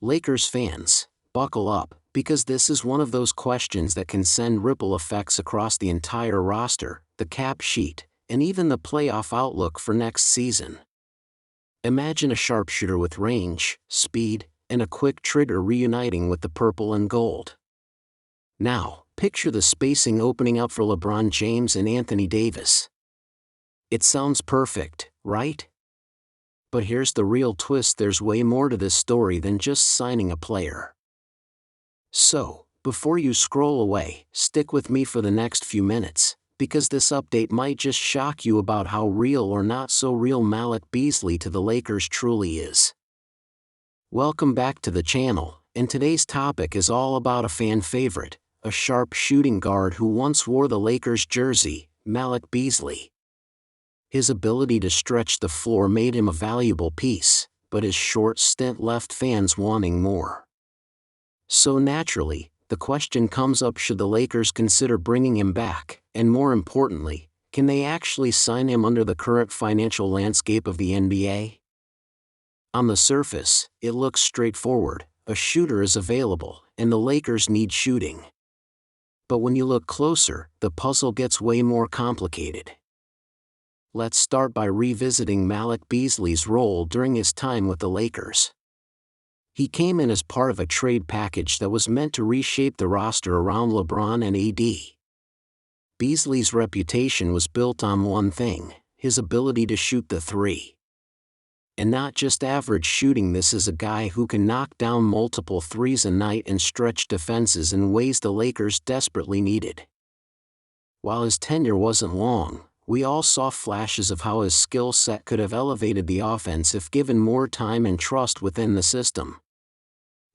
Lakers fans, buckle up, because this is one of those questions that can send ripple effects across the entire roster, the cap sheet, and even the playoff outlook for next season. Imagine a sharpshooter with range, speed, and a quick trigger reuniting with the purple and gold. Now, picture the spacing opening up for LeBron James and Anthony Davis. It sounds perfect, right? But here's the real twist: there's way more to this story than just signing a player. So, before you scroll away, stick with me for the next few minutes, because this update might just shock you about how real or not so real Malik Beasley to the Lakers truly is. Welcome back to the channel, and today's topic is all about a fan favorite, a sharp shooting guard who once wore the Lakers jersey, Malik Beasley. His ability to stretch the floor made him a valuable piece, but his short stint left fans wanting more. So naturally, the question comes up: should the Lakers consider bringing him back, and more importantly, can they actually sign him under the current financial landscape of the NBA? On the surface, it looks straightforward: a shooter is available, and the Lakers need shooting. But when you look closer, the puzzle gets way more complicated. Let's start by revisiting Malik Beasley's role during his time with the Lakers. He came in as part of a trade package that was meant to reshape the roster around LeBron and AD. Beasley's reputation was built on one thing: his ability to shoot the three. And not just average shooting. This is a guy who can knock down multiple threes a night and stretch defenses in ways the Lakers desperately needed. While his tenure wasn't long, we all saw flashes of how his skill set could have elevated the offense if given more time and trust within the system.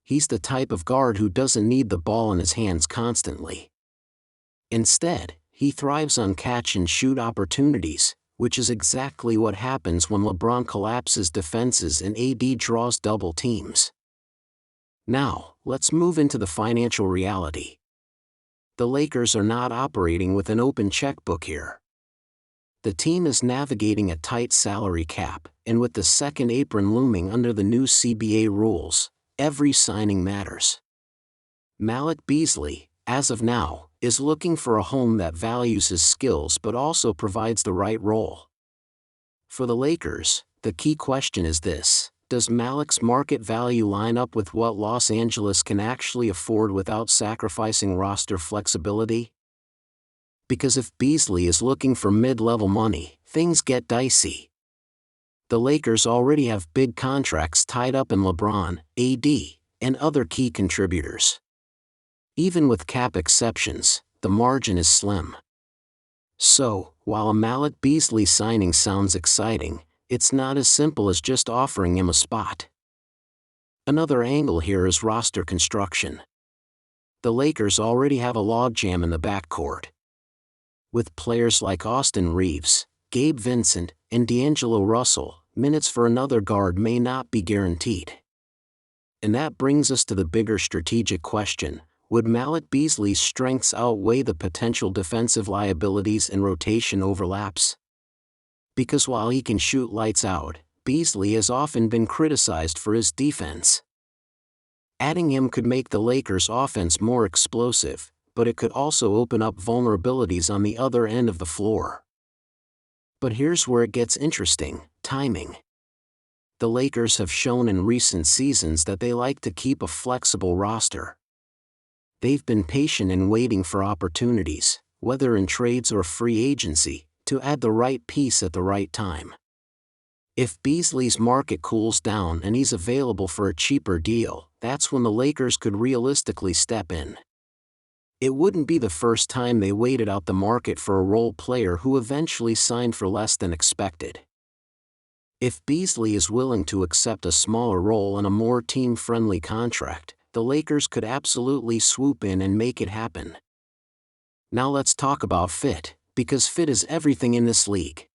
He's the type of guard who doesn't need the ball in his hands constantly. Instead, he thrives on catch-and-shoot opportunities, which is exactly what happens when LeBron collapses defenses and AD draws double teams. Now, let's move into the financial reality. The Lakers are not operating with an open checkbook here. The team is navigating a tight salary cap, and with the second apron looming under the new CBA rules, every signing matters. Malik Beasley, as of now, is looking for a home that values his skills but also provides the right role. For the Lakers, the key question is this: does Malik's market value line up with what Los Angeles can actually afford without sacrificing roster flexibility? Because if Beasley is looking for mid-level money, things get dicey. The Lakers already have big contracts tied up in LeBron, AD, and other key contributors. Even with cap exceptions, the margin is slim. So, while a Malik Beasley signing sounds exciting, it's not as simple as just offering him a spot. Another angle here is roster construction. The Lakers already have a logjam in the backcourt. With players like Austin Reeves, Gabe Vincent, and D'Angelo Russell, minutes for another guard may not be guaranteed. And that brings us to the bigger strategic question: would Malik Beasley's strengths outweigh the potential defensive liabilities and rotation overlaps? Because while he can shoot lights out, Beasley has often been criticized for his defense. Adding him could make the Lakers' offense more explosive, but it could also open up vulnerabilities on the other end of the floor. But here's where it gets interesting: timing. The Lakers have shown in recent seasons that they like to keep a flexible roster. They've been patient in waiting for opportunities, whether in trades or free agency, to add the right piece at the right time. If Beasley's market cools down and he's available for a cheaper deal, that's when the Lakers could realistically step in. It wouldn't be the first time they waited out the market for a role player who eventually signed for less than expected. If Beasley is willing to accept a smaller role and a more team-friendly contract, the Lakers could absolutely swoop in and make it happen. Now let's talk about fit, because fit is everything in this league.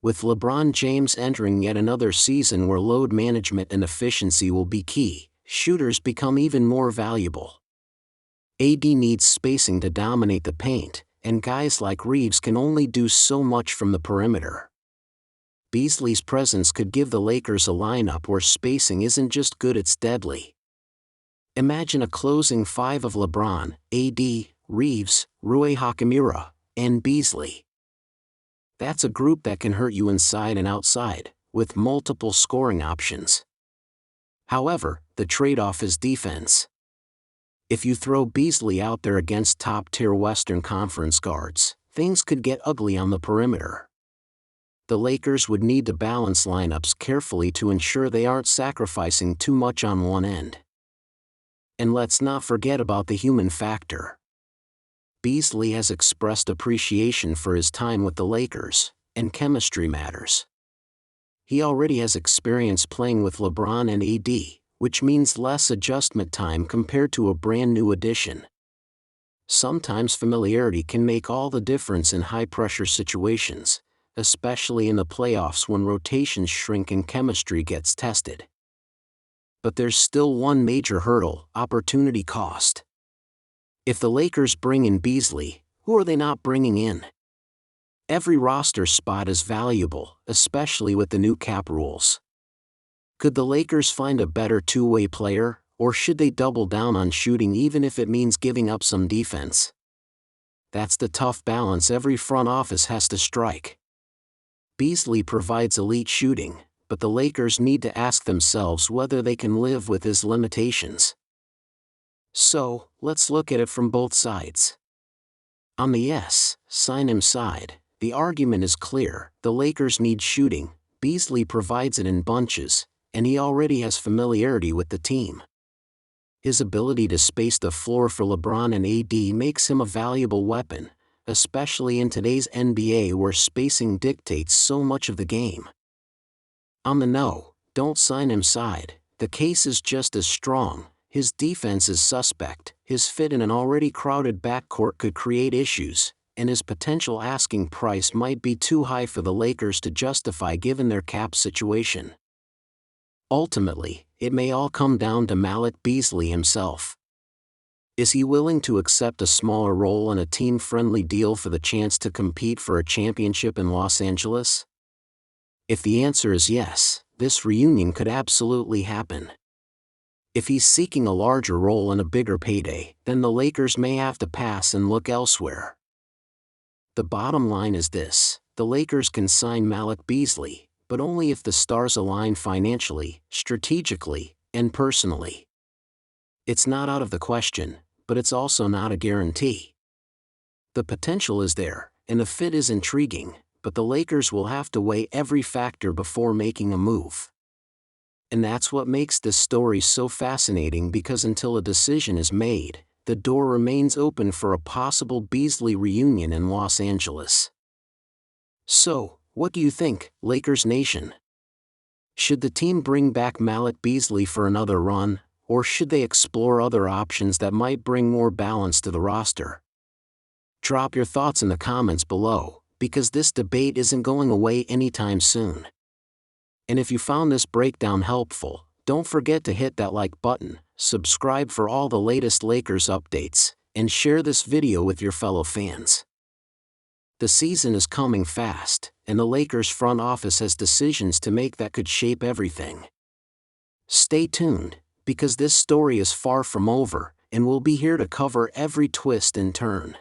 With LeBron James entering yet another season where load management and efficiency will be key, shooters become even more valuable. AD needs spacing to dominate the paint, and guys like Reeves can only do so much from the perimeter. Beasley's presence could give the Lakers a lineup where spacing isn't just good, it's deadly. Imagine a closing five of LeBron, AD, Reeves, Rui Hachimura, and Beasley. That's a group that can hurt you inside and outside, with multiple scoring options. However, the trade-off is defense. If you throw Beasley out there against top-tier Western Conference guards, things could get ugly on the perimeter. The Lakers would need to balance lineups carefully to ensure they aren't sacrificing too much on one end. And let's not forget about the human factor. Beasley has expressed appreciation for his time with the Lakers, and chemistry matters. He already has experience playing with LeBron and AD, which means less adjustment time compared to a brand new addition. Sometimes familiarity can make all the difference in high-pressure situations, especially in the playoffs when rotations shrink and chemistry gets tested. But there's still one major hurdle: opportunity cost. If the Lakers bring in Beasley, who are they not bringing in? Every roster spot is valuable, especially with the new cap rules. Could the Lakers find a better two-way player, or should they double down on shooting even if it means giving up some defense? That's the tough balance every front office has to strike. Beasley provides elite shooting, but the Lakers need to ask themselves whether they can live with his limitations. So, let's look at it from both sides. On the yes, sign him side, the argument is clear: the Lakers need shooting, Beasley provides it in bunches, and he already has familiarity with the team. His ability to space the floor for LeBron and AD makes him a valuable weapon, especially in today's NBA where spacing dictates so much of the game. On the no, don't sign him side, the case is just as strong. His defense is suspect, his fit in an already crowded backcourt could create issues, and his potential asking price might be too high for the Lakers to justify given their cap situation. Ultimately, it may all come down to Malik Beasley himself. Is he willing to accept a smaller role in a team-friendly deal for the chance to compete for a championship in Los Angeles? If the answer is yes, this reunion could absolutely happen. If he's seeking a larger role and a bigger payday, then the Lakers may have to pass and look elsewhere. The bottom line is this: the Lakers can sign Malik Beasley, but only if the stars align financially, strategically, and personally. It's not out of the question, but it's also not a guarantee. The potential is there, and the fit is intriguing, but the Lakers will have to weigh every factor before making a move. And that's what makes this story so fascinating, because until a decision is made, the door remains open for a possible Beasley reunion in Los Angeles. So, what do you think, Lakers Nation? Should the team bring back Malik Beasley for another run, or should they explore other options that might bring more balance to the roster? Drop your thoughts in the comments below, because this debate isn't going away anytime soon. And if you found this breakdown helpful, don't forget to hit that like button, subscribe for all the latest Lakers updates, and share this video with your fellow fans. The season is coming fast, and the Lakers front office has decisions to make that could shape everything. Stay tuned, because this story is far from over, and we'll be here to cover every twist and turn.